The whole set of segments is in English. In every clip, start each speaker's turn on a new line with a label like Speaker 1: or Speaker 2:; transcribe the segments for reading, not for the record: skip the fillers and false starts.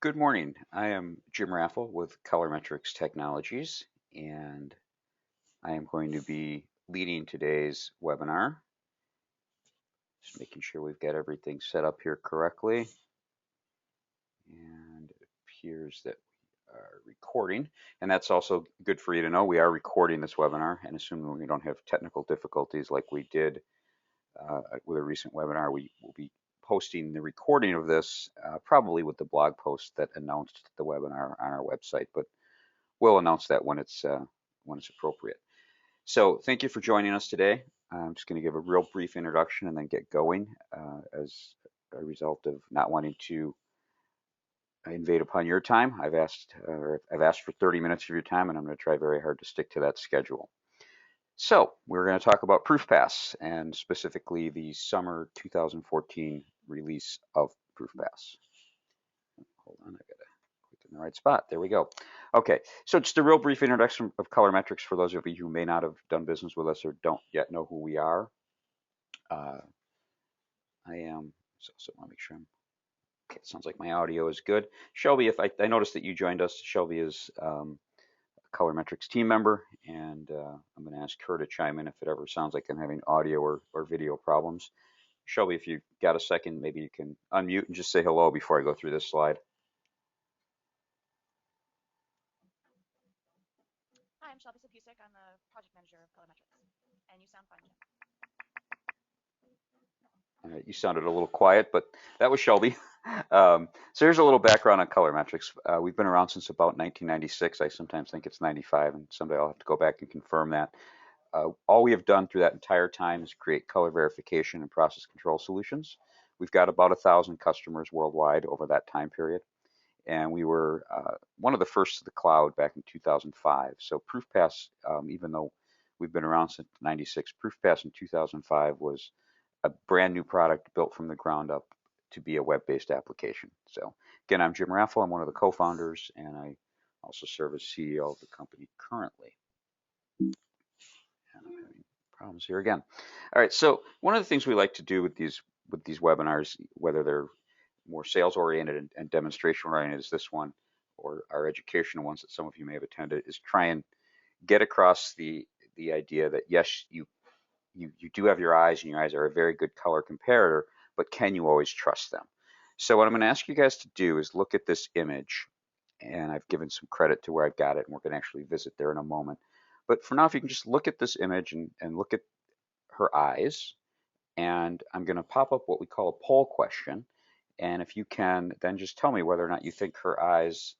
Speaker 1: Good morning. I am Jim Raffle with Metrix Technologies, and I am going to be leading today's webinar. Just making sure we've got everything set up here correctly. And it appears that we are recording. And that's also good for you to know. We are recording this webinar, and assuming we don't have technical difficulties like we did with a recent webinar, we will be posting the recording of this probably with the blog post that announced the webinar on our website, but we'll announce that when it's appropriate. So thank you for joining us today. I'm just going to give a real brief introduction and then get going as a result of not wanting to invade upon your time. I've asked for 30 minutes of your time, and I'm going to try very hard to stick to that schedule. So we're going to talk about ProofPass and specifically the summer 2014 release of ProofPass. Hold on, I gotta click in the right spot. There we go. Okay, so just a real brief introduction of Metrix for those of you who may not have done business with us or don't yet know who we are. I am, so I want to make sure I'm, okay, it sounds like my audio is good. Shelby, if I noticed that you joined us, Shelby is a Metrix team member, and I'm going to ask her to chime in if it ever sounds like I'm having audio or video problems. Shelby, if you've got a second, maybe you can unmute and just say hello before I go through this slide.
Speaker 2: Hi, I'm Shelby Sapusik. I'm the project manager of Metrix, and you sound fine, Jim.
Speaker 1: You sounded a little quiet, but that was Shelby. So here's a little background on Metrix. We've been around since about 1996. I sometimes think it's 95, and someday I'll have to go back and confirm that. All we have done through that entire time is create color verification and process control solutions. We've got about 1,000 customers worldwide over that time period. And we were one of the first to the cloud back in 2005. So ProofPass, even though we've been around since 96, ProofPass in 2005 was a brand new product built from the ground up to be a web-based application. So again, I'm Jim Raffle. I'm one of the co-founders, and I also serve as CEO of the company currently. And I'm having problems here again. All right, so one of the things we like to do with these webinars, whether they're more sales oriented and demonstration oriented as this one, or our educational ones that some of you may have attended, is try and get across the idea that yes, you do have your eyes, and your eyes are a very good color comparator, but can you always trust them? So what I'm going to ask you guys to do is look at this image, and I've given some credit to where I've got it, and we're going to actually visit there in a moment. But for now, if you can just look at this image and look at her eyes, and I'm going to pop up what we call a poll question. And if you can, then just tell me whether or not you think her eyes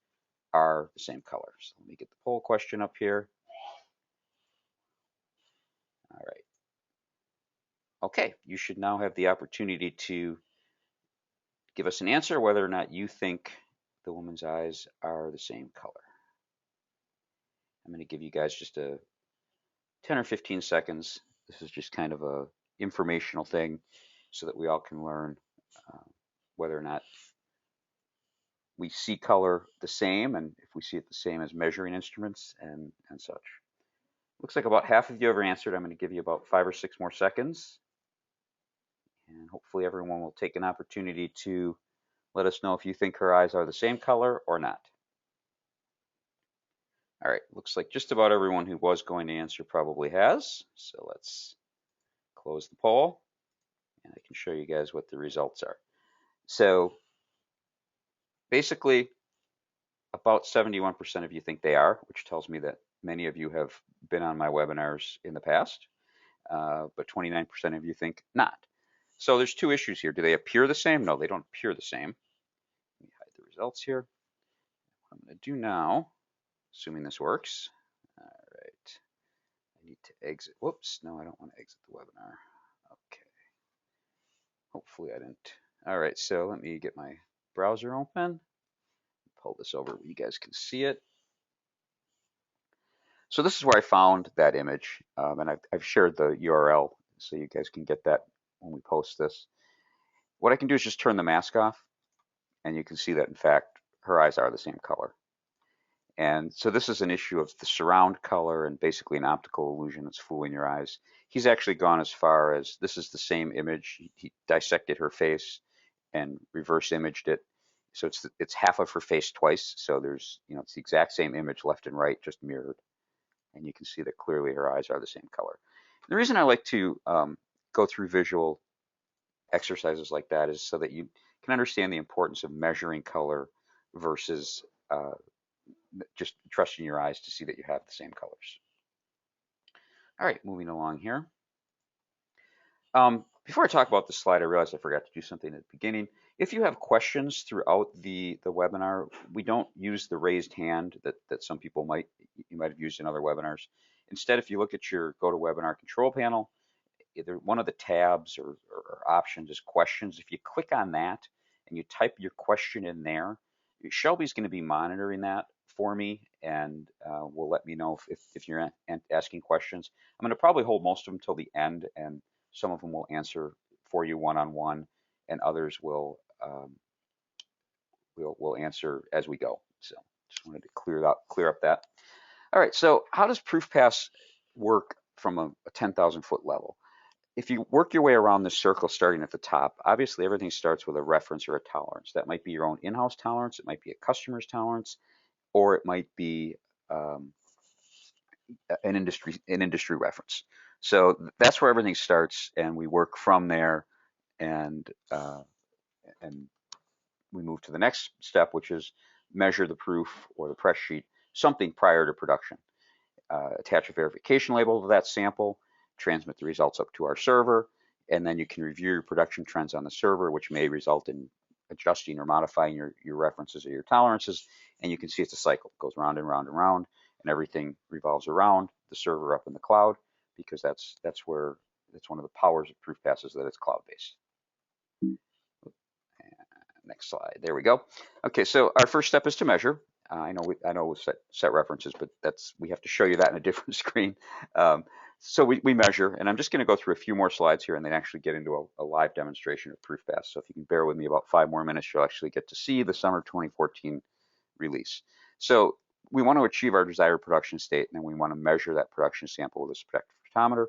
Speaker 1: are the same color. So let me get the poll question up here. All right. Okay, you should now have the opportunity to give us an answer whether or not you think the woman's eyes are the same color. I'm going to give you guys just a 10 or 15 seconds. This is just kind of a informational thing so that we all can learn whether or not we see color the same, and if we see it the same as measuring instruments and such. Looks like about half of you have answered. I'm going to give you about 5 or 6 more seconds. And hopefully everyone will take an opportunity to let us know if you think her eyes are the same color or not. All right, looks like just about everyone who was going to answer probably has. So let's close the poll, and I can show you guys what the results are. So basically, about 71% of you think they are, which tells me that many of you have been on my webinars in the past, but 29% of you think not. So there's 2 issues here. Do they appear the same? No, they don't appear the same. Let me hide the results here. What I'm going to do now, assuming this works. All right. I need to exit. Whoops. No, I don't want to exit the webinar. Okay. Hopefully I didn't. All right. So let me get my browser open. Pull this over where you guys can see it. So this is where I found that image, and I've shared the URL so you guys can get that when we post this. What I can do is just turn the mask off, and you can see that, in fact, her eyes are the same color. And so this is an issue of the surround color and basically an optical illusion that's fooling your eyes. He's actually gone as far as, this is the same image. He dissected her face and reverse imaged it So it's half of her face twice. So there's, it's the exact same image left and right, just mirrored. And you can see that clearly her eyes are the same color. The reason I like to go through visual exercises like that is so that you can understand the importance of measuring color versus just trusting your eyes to see that you have the same colors. All right, moving along here. Before I talk about the slide, I realized I forgot to do something at the beginning. If you have questions throughout the webinar, we don't use the raised hand that some people you might have used in other webinars. Instead, if you look at your GoToWebinar control panel, either one of the tabs or options is questions. If you click on that and you type your question in there, Shelby's going to be monitoring that for me and will let me know if you're asking questions. I'm going to probably hold most of them till the end, and some of them will answer for you one-on-one, and others will we'll answer as we go. So just wanted to clear up that. All right, so how does ProofPass work from a 10,000 foot level? If you work your way around this circle starting at the top, obviously everything starts with a reference or a tolerance. That might be your own in-house tolerance, it might be a customer's tolerance, or it might be an industry reference. So that's where everything starts, and we work from there, and and we move to the next step, which is measure the proof or the press sheet something prior to production. Attach a verification label to that sample, transmit the results up to our server, and then you can review your production trends on the server, which may result in adjusting or modifying your references or your tolerances. And you can see it's a cycle. It goes round and round and round, and everything revolves around the server up in the cloud, because that's one of the powers of ProofPass is that it's cloud-based. Next slide. There we go. Okay, so our first step is to measure. I know we set references, but we have to show you that in a different screen. So we measure, and I'm just going to go through a few more slides here and then actually get into a live demonstration of ProofPass. So if you can bear with me about 5 more minutes, you'll actually get to see the summer 2014 release. So we want to achieve our desired production state, and then we want to measure that production sample with a spectrophotometer,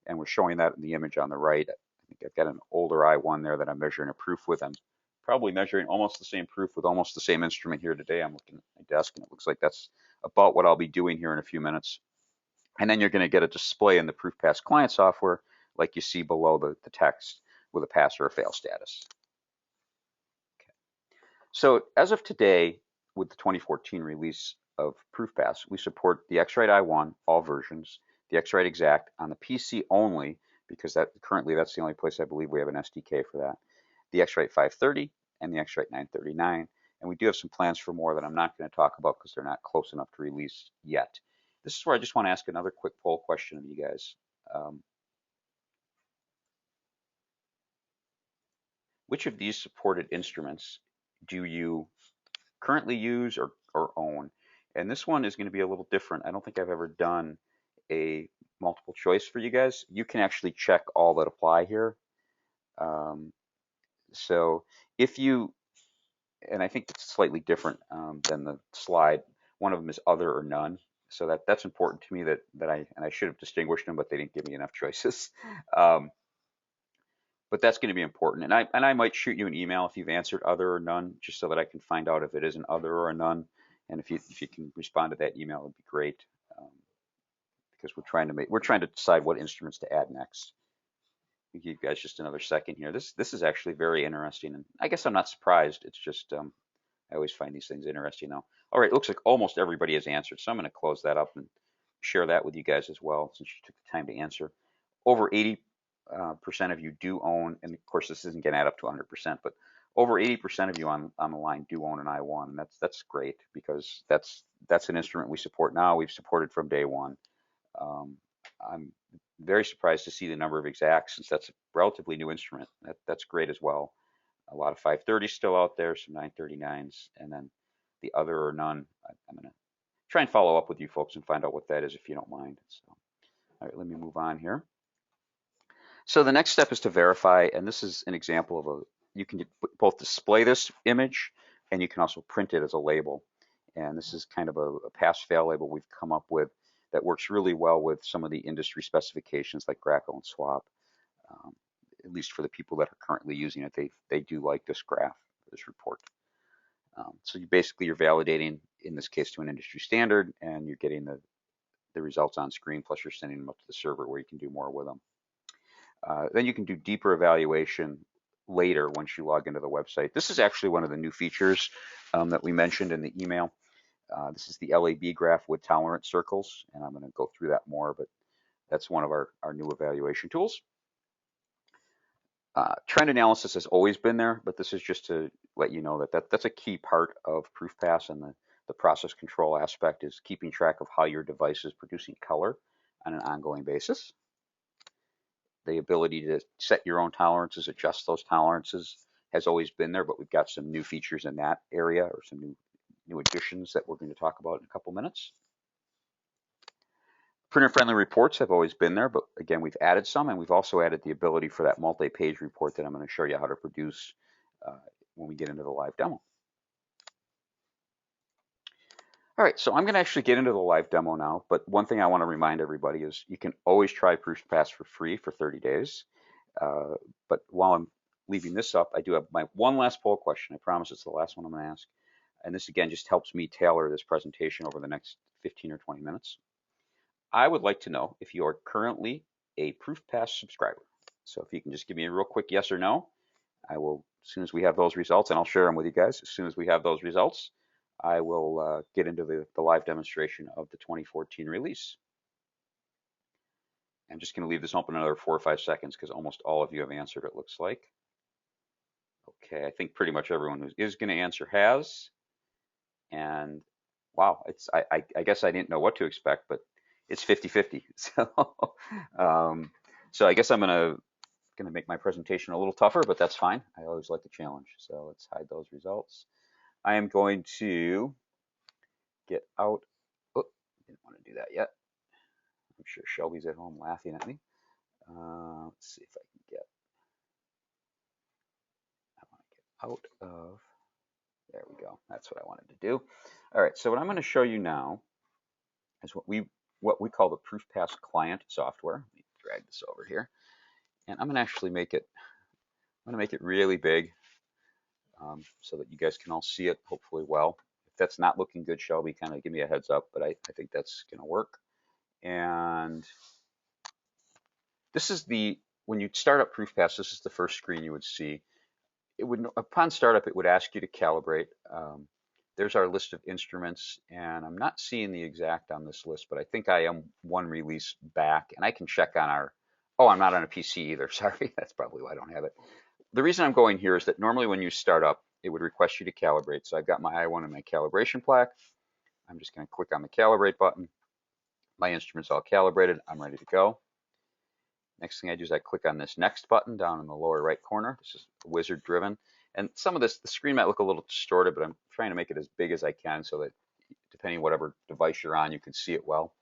Speaker 1: and we're showing that in the image on the right. I think I've got an older i1 there that I'm measuring a proof with. I'm probably measuring almost the same proof with almost the same instrument here today. I'm looking at my desk, and it looks like that's about what I'll be doing here in a few minutes. And then you're going to get a display in the ProofPass client software like you see below the text with a pass or a fail status. Okay. So as of today, with the 2014 release of ProofPass, we support the X-Rite i1, all versions, the X-Rite Exact on the PC only, because currently that's the only place I believe we have an SDK for that, the X-Rite 530, and the X-Rite 939. And we do have some plans for more that I'm not going to talk about because they're not close enough to release yet. This is where I just want to ask another quick poll question of you guys. Which of these supported instruments do you currently use or own? And this one is going to be a little different. I don't think I've ever done a multiple choice for you guys. You can actually check all that apply here. So if you, and I think it's slightly different than the slide. One of them is other or none. So that's important to me that I should have distinguished them, but they didn't give me enough choices. But that's going to be important. And I might shoot you an email if you've answered other or none, just so that I can find out if it is an other or a none. And if you can respond to that email, it'd be great, because we're trying to decide what instruments to add next. I'll give you guys just another second here. This is actually very interesting, and I guess I'm not surprised. It's just I always find these things interesting now. All right, it looks like almost everybody has answered, so I'm going to close that up and share that with you guys as well, since you took the time to answer. Over 80% of you do own, and of course this isn't going to add up to 100%, but over 80% of you on the line do own an i1, and that's great, because that's an instrument we support now. We've supported from day one. I'm very surprised to see the number of exacts, since that's a relatively new instrument. That's great as well. A lot of 530s still out there, some 939s, and then the other or none. I'm going to try and follow up with you folks and find out what that is, if you don't mind. So, all right, let me move on here. So the next step is to verify, and this is an example of you can both display this image, and you can also print it as a label. And this is kind of a pass-fail label we've come up with that works really well with some of the industry specifications like Graco and Swab. At least for the people that are currently using it, they do like this graph, this report. So you're validating, in this case, to an industry standard, and you're getting the results on screen, plus you're sending them up to the server where you can do more with them. Then you can do deeper evaluation later once you log into the website. This is actually one of the new features that we mentioned in the email. This is the LAB graph with tolerance circles, and I'm going to go through that more, but that's one of our new evaluation tools. Trend analysis has always been there, but this is just to let you know that's a key part of ProofPass, and the process control aspect is keeping track of how your device is producing color on an ongoing basis. The ability to set your own tolerances, adjust those tolerances has always been there, but we've got some new features in that area, or some new additions that we're going to talk about in a couple minutes. Printer-friendly reports have always been there, but again, we've added some, and we've also added the ability for that multi-page report that I'm going to show you how to produce when we get into the live demo. All right, so I'm going to actually get into the live demo now, but one thing I want to remind everybody is you can always try ProofPass for free for 30 days. But while I'm leaving this up, I do have my one last poll question. I promise it's the last one I'm going to ask. And this, again, just helps me tailor this presentation over the next 15 or 20 minutes. I would like to know if you are currently a ProofPass subscriber. So if you can just give me a real quick yes or no, I will, as soon as we have those results, and I'll share them with you guys, as soon as we have those results, I will get into the live demonstration of the 2014 release. I'm just going to leave this open another 4 or 5 seconds because almost all of you have answered, it looks like. Okay, I think pretty much everyone who is going to answer has. And wow, I guess I didn't know what to expect, but it's 50-50. So I guess I'm gonna make my presentation a little tougher, but that's fine. I always like the challenge. So let's hide those results. I am going to get out. Oh, didn't want to do that yet. I'm sure Shelby's at home laughing at me. Let's see if I can get. I want to get out of. There we go. That's what I wanted to do. All right. So what I'm going to show you now is what we call the ProofPass client software. Let me drag this over here, and I'm going to actually make it. I'm going to make it really big so that you guys can all see it hopefully well. If that's not looking good, Shelby, kind of give me a heads up, but I think that's going to work. And this is when you start up ProofPass, this is the first screen you would see. Upon startup, it would ask you to calibrate. There's our list of instruments, and I'm not seeing the exact on this list, but I think I am one release back, and I can check on I'm not on a PC either. Sorry, that's probably why I don't have it. The reason I'm going here is that normally when you start up, it would request you to calibrate. So I've got my I1 and my calibration plaque. I'm just going to click on the calibrate button. My instrument's all calibrated. I'm ready to go. Next thing I do is I click on this next button down in the lower right corner. This is wizard driven. And some of this, the screen might look a little distorted, but I'm trying to make it as big as I can so that depending on whatever device you're on, you can see it well.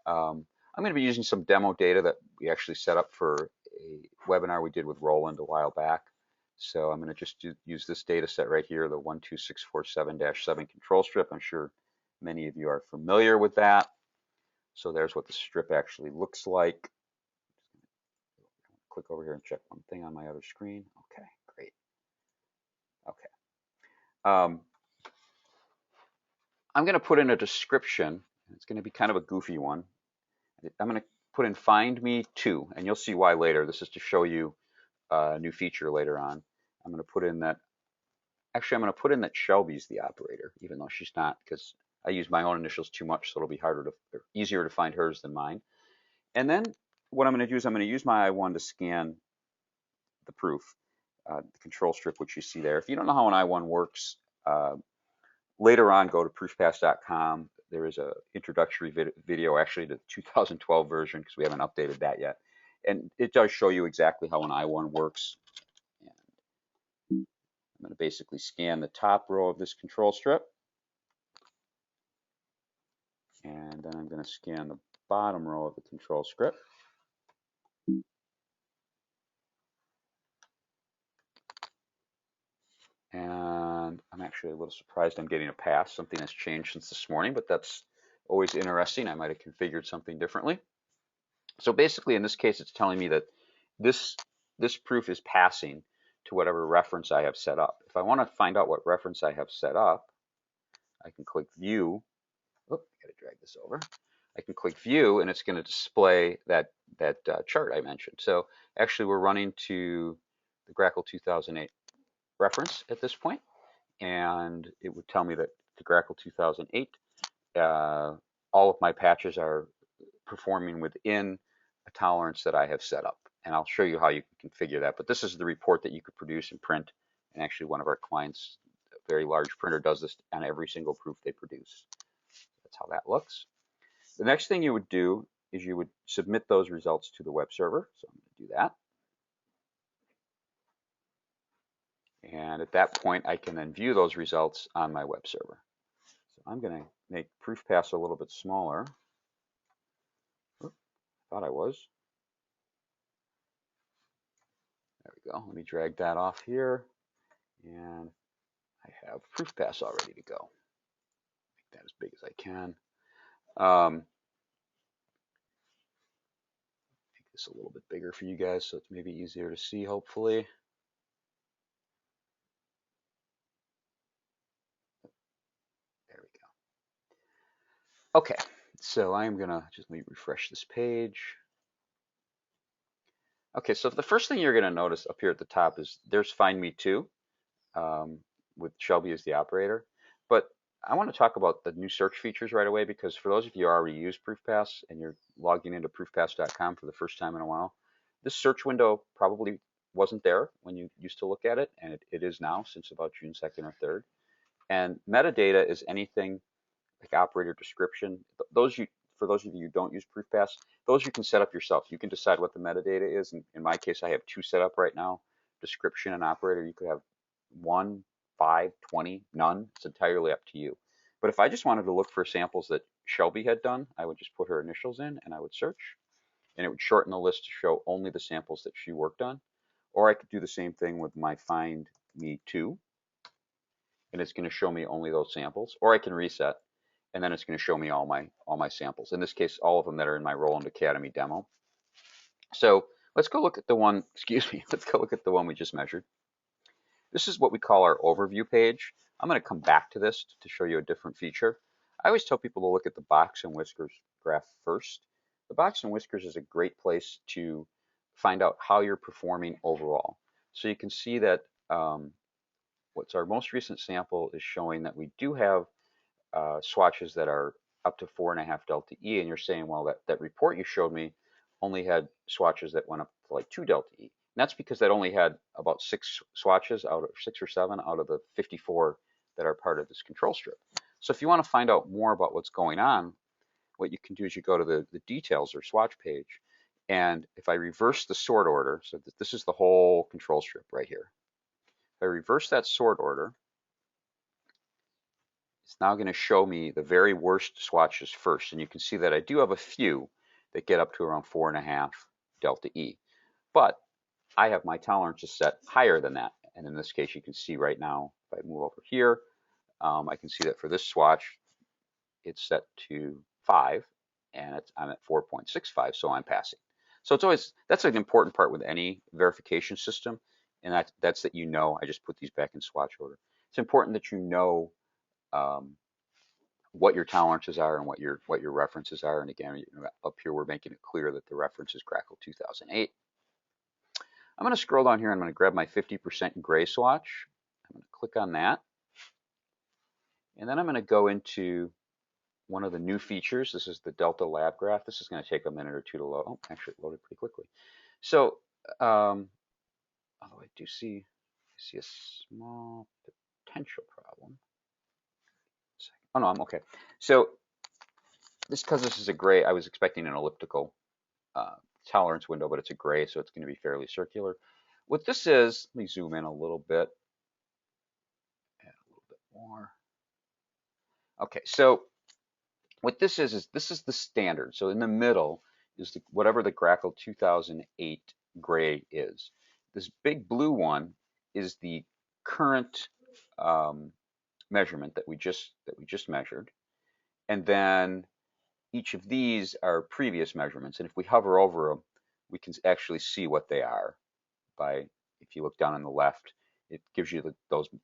Speaker 1: I'm going to be using some demo data that we actually set up for a webinar we did with Roland a while back. So I'm going to just use this data set right here, the 12647-7 control strip. I'm sure many of you are familiar with that. So there's what the strip actually looks like. Click over here and check one thing on my other screen. Okay, great. Okay. I'm going to put in a description. It's going to be kind of a goofy one. I'm going to put in find me 2, and you'll see why later. This is to show you a new feature later on. I'm going to put in that. Actually, I'm going to put in that Shelby's the operator, even though she's not, because I use my own initials too much, so it'll be easier to find hers than mine. And then what I'm going to do is I'm going to use my I1 to scan the proof, the control strip, which you see there. If you don't know how an I1 works, later on, go to proofpass.com. There is an introductory video, actually, to the 2012 version, because we haven't updated that yet. And it does show you exactly how an I1 works. And I'm going to basically scan the top row of this control strip. And then I'm going to scan the bottom row of the control strip. And I'm actually a little surprised I'm getting a pass. Something has changed since this morning, but that's always interesting. I might have configured something differently. So basically, in this case, it's telling me that this proof is passing to whatever reference I have set up. If I want to find out what reference I have set up, I can click View. Oop, gotta drag this over. I can click View, and it's going to display that chart I mentioned. So actually, we're running to the Grackle 2008 reference at this point, and it would tell me that the Grackle 2008, all of my patches are performing within a tolerance that I have set up. And I'll show you how you can configure that. But this is the report that you could produce and print. And actually, one of our clients, a very large printer, does this on every single proof they produce. That's how that looks. The next thing you would do is you would submit those results to the web server. So I'm going to do that. And at that point, I can then view those results on my web server. So I'm going to make ProofPass a little bit smaller. Oop, thought I was. There we go. Let me drag that off here. And I have ProofPass all ready to go. Make that as big as I can. Make this a little bit bigger for you guys so it's maybe easier to see, hopefully. There we go. Okay, so I'm going to just let me refresh this page. Okay, so the first thing you're going to notice up here at the top is there's Find Me Too, with Shelby as the operator. But I want to talk about the new search features right away, because for those of you who already use ProofPass and you're logging into proofpass.com for the first time in a while, this search window probably wasn't there when you used to look at it, and it is now since about June 2nd or 3rd. And metadata is anything like operator description. For those of you who don't use ProofPass, those you can set up yourself. You can decide what the metadata is. And in my case, I have 2 set up right now, description and operator. You could have 1, 5, 20, none. It's entirely up to you. But if I just wanted to look for samples that Shelby had done, I would just put her initials in and I would search. And it would shorten the list to show only the samples that she worked on. Or I could do the same thing with my Find Me Too, and it's going to show me only those samples. Or I can reset, and then it's going to show me all my samples. In this case, all of them that are in my Roland Academy demo. So let's go look at the one, excuse me, let's go look at the one we just measured. This is what we call our overview page. I'm going to come back to this to show you a different feature. I always tell people to look at the box and whiskers graph first. The box and whiskers is a great place to find out how you're performing overall. So you can see that what's our most recent sample is showing that we do have swatches that are up to 4.5 delta E, and you're saying, well, that report you showed me only had swatches that went up to like 2 delta E. And that's because that only had about 6 swatches out of 6 or 7 out of the 54 that are part of this control strip. So if you want to find out more about what's going on, what you can do is you go to the details or swatch page, and if I reverse the sort order, so this is the whole control strip right here. If I reverse that sort order, it's now going to show me the very worst swatches first. And you can see that I do have a few that get up to around 4.5 delta E. But I have my tolerances set higher than that. And in this case, you can see right now, if I move over here, I can see that for this swatch, it's set to 5, and I'm at 4.65, so I'm passing. So that's an important part with any verification system, and that's that I just put these back in swatch order. It's important that you know what your tolerances are and what your references are. And again, up here we're making it clear that the reference is Grackle 2008. I'm going to scroll down here. I'm going to grab my 50% gray swatch. I'm going to click on that, and then I'm going to go into one of the new features. This is the Delta Lab Graph. This is going to take a minute or two to load. Oh, actually, it loaded pretty quickly. So, although I do see a small potential problem. Oh no, I'm okay. So because this is a gray, I was expecting an elliptical tolerance window, but it's a gray, so it's going to be fairly circular. What this is, let me zoom in a little bit. Add a little bit more. Okay, so what this is this is the standard. So in the middle is whatever the Grackle 2008 gray is. This big blue one is the current measurement that we just measured, and then each of these are previous measurements. And if we hover over them, we can actually see what they are by if you look down on the left, it gives you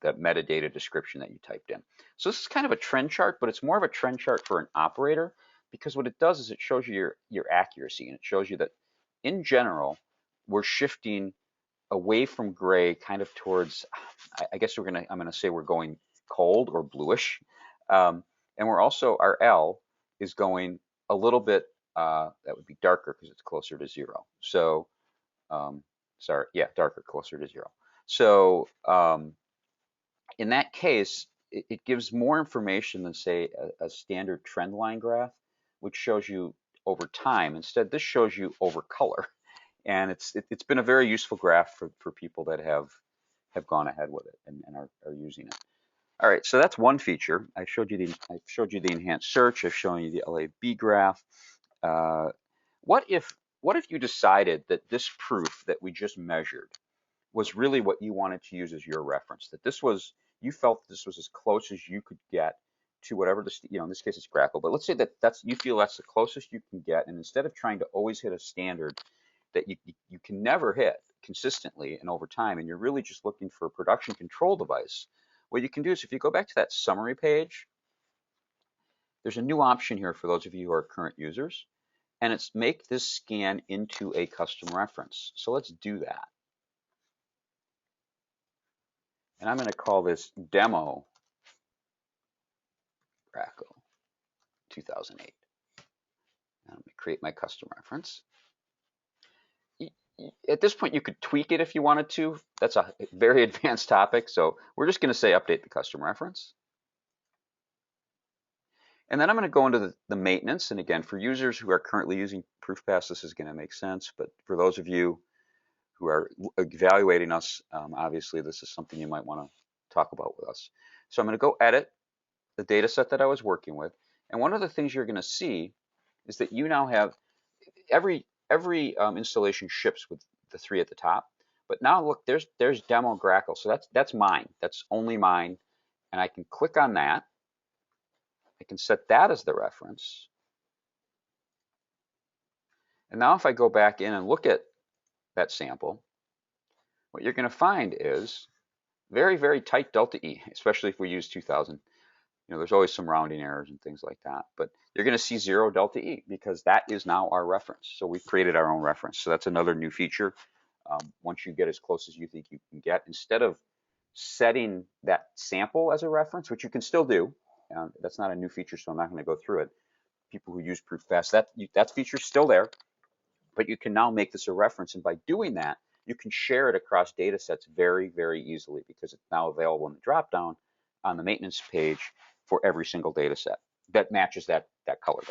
Speaker 1: that metadata description that you typed in. So this is kind of a trend chart, but it's more of a trend chart for an operator, because what it does is it shows you your accuracy, and it shows you that in general, we're shifting away from gray kind of towards, I guess I'm gonna say we're going cold or bluish. And we're also, our L is going a little bit, that would be darker because it's closer to 0. So, sorry, yeah, darker, closer to 0. So in that case, it gives more information than, say, a standard trend line graph, which shows you over time. Instead, this shows you over color. And it's been a very useful graph for people that have gone ahead with it and are using it. All right, so that's one feature. I've showed you the enhanced search. I've shown you the LAB graph. What if you decided that this proof that we just measured was really what you wanted to use as your reference? That you felt this was as close as you could get to whatever in this case it's Grackle, but let's say you feel that's the closest you can get, and instead of trying to always hit a standard that you can never hit consistently and over time, and you're really just looking for a production control device, what you can do is, if you go back to that summary page, there's a new option here for those of you who are current users, and it's make this scan into a custom reference. So let's do that. And I'm going to call this Demo Grackle 2008. I'm going to create my custom reference. At this point, you could tweak it if you wanted to. That's a very advanced topic, so we're just going to say update the custom reference. And then I'm going to go into the maintenance. And again, for users who are currently using ProofPass, this is going to make sense. But for those of you who are evaluating us, obviously this is something you might want to talk about with us. So I'm going to go edit the data set that I was working with. And one of the things you're going to see is that you now have every installation ships with the 3 at the top. But now look, there's Demo Grackle. So that's mine. That's only mine. And I can click on that. I can set that as the reference. And now if I go back in and look at that sample, what you're going to find is very, very tight delta E, especially if we use 2000. There's always some rounding errors and things like that, but you're going to see 0 delta E because that is now our reference. So we've created our own reference. So that's another new feature. Once you get as close as you think you can get, instead of setting that sample as a reference, which you can still do, that's not a new feature, so I'm not going to go through it. People who use ProofPass, that feature's still there, but you can now make this a reference. And by doing that, you can share it across data sets very, very easily because it's now available in the dropdown on the maintenance page for every single data set that matches that color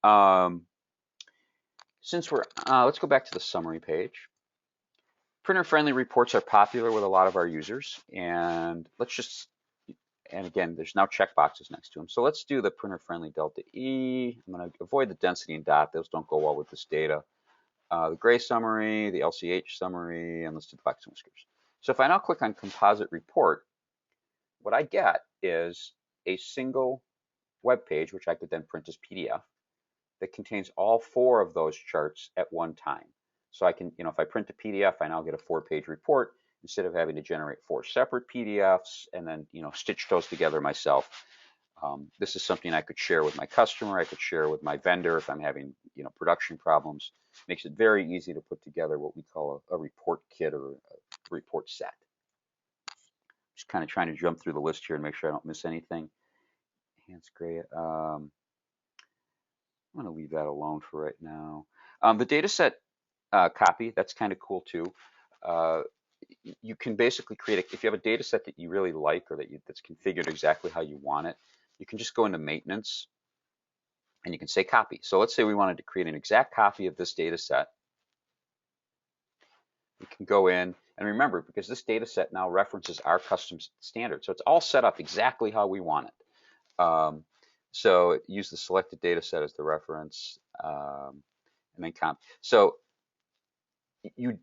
Speaker 1: guard. Since let's go back to the summary page. Printer-friendly reports are popular with a lot of our users, and and again, there's now checkboxes next to them. So let's do the printer-friendly delta E. I'm going to avoid the density and dot. Those don't go well with this data. The gray summary, the LCH summary, and let's do the box and whiskers. So if I now click on composite report, what I get is a single web page, which I could then print as PDF, that contains all 4 of those charts at one time. So I can, if I print a PDF, I now get a 4-page report instead of having to generate 4 separate PDFs and then, stitch those together myself. This is something I could share with my customer. I could share with my vendor if I'm having, production problems. Makes it very easy to put together what we call a report kit or a report set. Just kind of trying to jump through the list here and make sure I don't miss anything. Enhanced gray. I'm going to leave that alone for right now. The data set copy, that's kind of cool too. You can basically create, if you have a data set that you really like or that's configured exactly how you want it, you can just go into maintenance and you can say copy. So let's say we wanted to create an exact copy of this data set. We can go in, and remember, because this data set now references our custom standard, so it's all set up exactly how we want it. So use the selected data set as the reference, and then comp. So you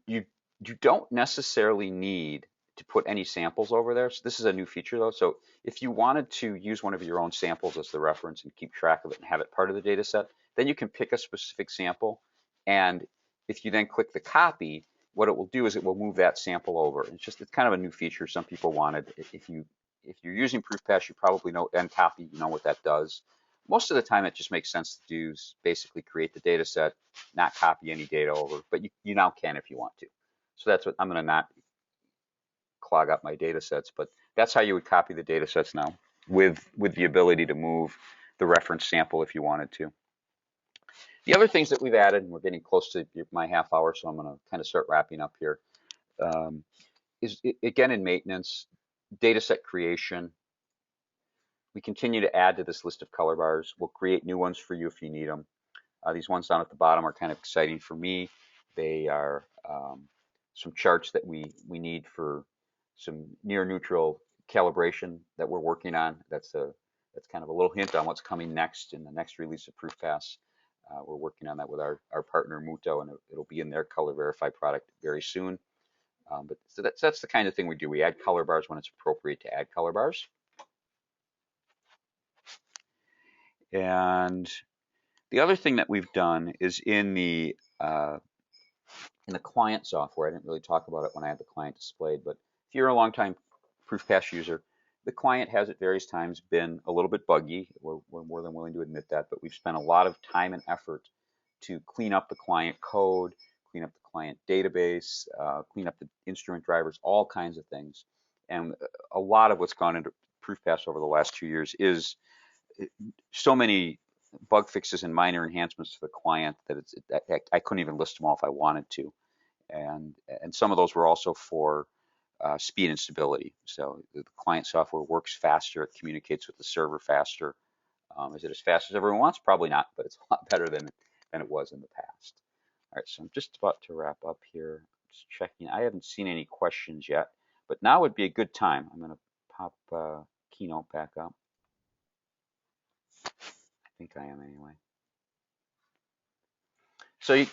Speaker 1: don't necessarily need to put any samples over there. So this is a new feature though. So if you wanted to use one of your own samples as the reference and keep track of it and have it part of the data set, then you can pick a specific sample. And if you then click the copy, what it will do is it will move that sample over. It's kind of a new feature some people wanted. If you're using ProofPass, you probably know end copy, you know what that does. Most of the time, it just makes sense to do is basically create the data set, not copy any data over, but you now can if you want to. So that's what I'm going to not clog up my data sets, but that's how you would copy the data sets now with the ability to move the reference sample if you wanted to. The other things that we've added, and we're getting close to my half hour, so I'm going to kind of start wrapping up here, um, is again in maintenance, data set creation. We continue to add to this list of color bars. We'll create new ones for you if you need them. These ones down at the bottom are kind of exciting for me. They are some charts that we need for some near neutral calibration that we're working on. That's kind of a little hint on what's coming next in the next release of ProofPass. We're working on that with our partner Muto, and it'll be in their color verify product very soon. But so that's the kind of thing we do. We add color bars when it's appropriate to add color bars. And the other thing that we've done is in the client software. I didn't really talk about it when I had the client displayed, but if you're a longtime ProofPass user, the client has at various times been a little bit buggy. We're more than willing to admit that, but we've spent a lot of time and effort to clean up the client code, clean up the client database, clean up the instrument drivers, all kinds of things. And a lot of what's gone into ProofPass over the last 2 years is so many bug fixes and minor enhancements to the client that I couldn't even list them all if I wanted to. And some of those were also for speed and stability. So the client software works faster, it communicates with the server faster. Is it as fast as everyone wants? Probably not, but it's a lot better than it was in the past. All right, so I'm just about to wrap up here. Just checking. I haven't seen any questions yet, but now would be a good time. I'm going to pop Keynote back up. I think I am anyway. So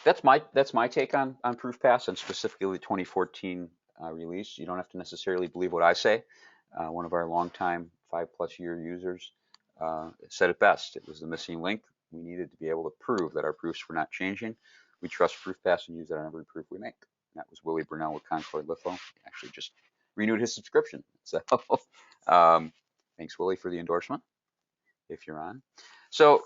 Speaker 1: that's my take on ProofPass and specifically the 2014 release. You don't have to necessarily believe what I say. One of our longtime 5+ year users said it best. It was the missing link. We needed to be able to prove that our proofs were not changing. We trust ProofPass and use it on every proof we make. And that was Willie Burnell with Concord Litho. He actually just renewed his subscription. So thanks, Willie, for the endorsement, if you're on. So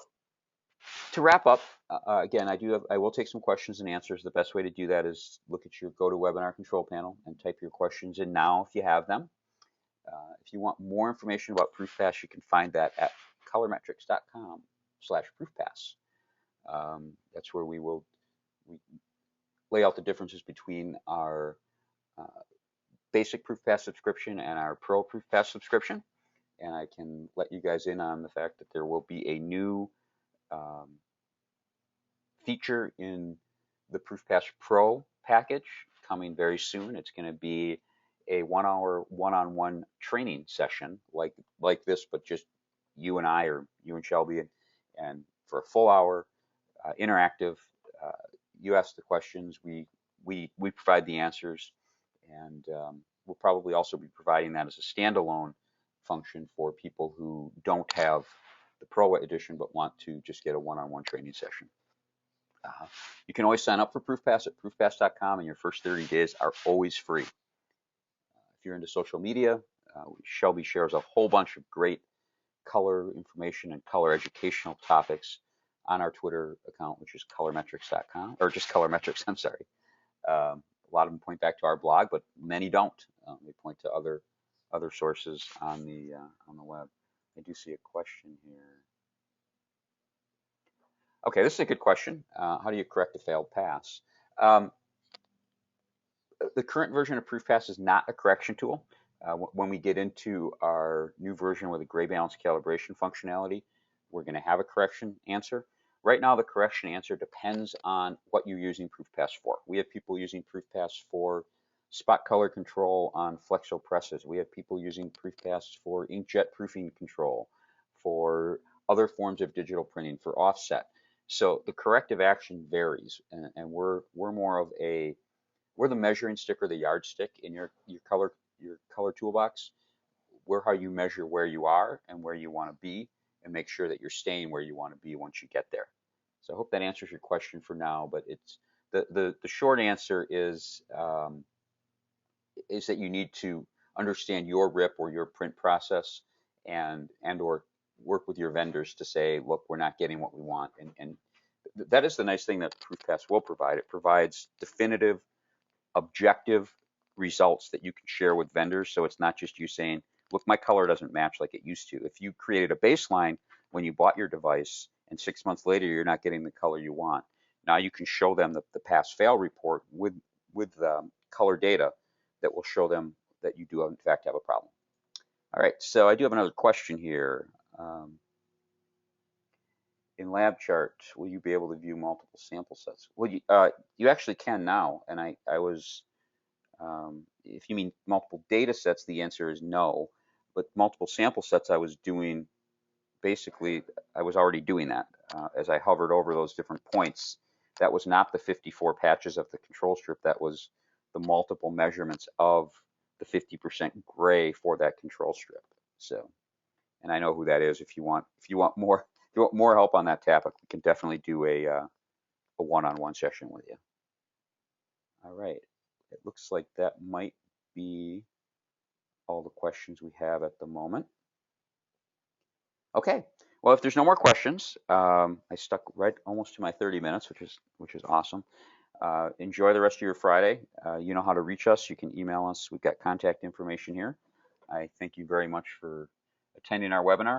Speaker 1: to wrap up, again, I will take some questions and answers. The best way to do that is look at your GoToWebinar control panel and type your questions in now if you have them. If you want more information about ProofPass, you can find that at colormetrics.com/ProofPass. That's where we lay out the differences between our basic ProofPass subscription and our Pro ProofPass subscription. And I can let you guys in on the fact that there will be a new feature in the ProofPass Pro package coming very soon. It's going to be a 1-hour one-on-one training session like this, but just you and I, or you and Shelby, and for a full hour, interactive. You ask the questions, we provide the answers, and we'll probably also be providing that as a standalone function for people who don't have the Pro edition but want to just get a one-on-one training session. You can always sign up for ProofPass at proofpass.com, and your first 30 days are always free. If you're into social media, Shelby shares a whole bunch of great color information and color educational topics on our Twitter account, which is colormetrics.com, or just colormetrics, I'm sorry. A lot of them point back to our blog, but many don't. They point to other sources on the web. I do see a question here. Okay, this is a good question. How do you correct a failed pass? The current version of ProofPass is not a correction tool. When we get into our new version with a gray balance calibration functionality, we're going to have a correction answer. Right now, the correction answer depends on what you're using ProofPass for. We have people using ProofPass for spot color control on flexo presses. We have people using ProofPass for inkjet proofing control, for other forms of digital printing, for offset. So the corrective action varies, and we're more of we're the measuring stick or the yardstick in your color toolbox. We're how you measure where you are and where you want to be, and make sure that you're staying where you want to be once you get there. So I hope that answers your question for now, but The short answer is that you need to understand your RIP or your print process and or work with your vendors to say, look, we're not getting what we want. And that is the nice thing that ProofPass will provide. It provides definitive, objective results that you can share with vendors. So it's not just you saying, look, my color doesn't match like it used to. If you created a baseline when you bought your device and 6 months later you're not getting the color you want, now you can show them the pass fail report with color data that will show them that you do in fact have a problem. All right, so I do have another question here. In LabChart, will you be able to view multiple sample sets? Well, you actually can now, and I was, if you mean multiple data sets, the answer is no, but multiple sample sets I was doing, basically, I was already doing that. As I hovered over those different points, that was not the 54 patches of the control strip, that was the multiple measurements of the 50% gray for that control strip. So, and I know who that is. If you want more help on that topic, we can definitely do a one-on-one session with you. All right, it looks like that might be all the questions we have at the moment. Okay, well, if there's no more questions, I stuck right almost to my 30 minutes, which is awesome. Enjoy the rest of your Friday. You know how to reach us. You can email us. We've got contact information here. I thank you very much for attending our webinar.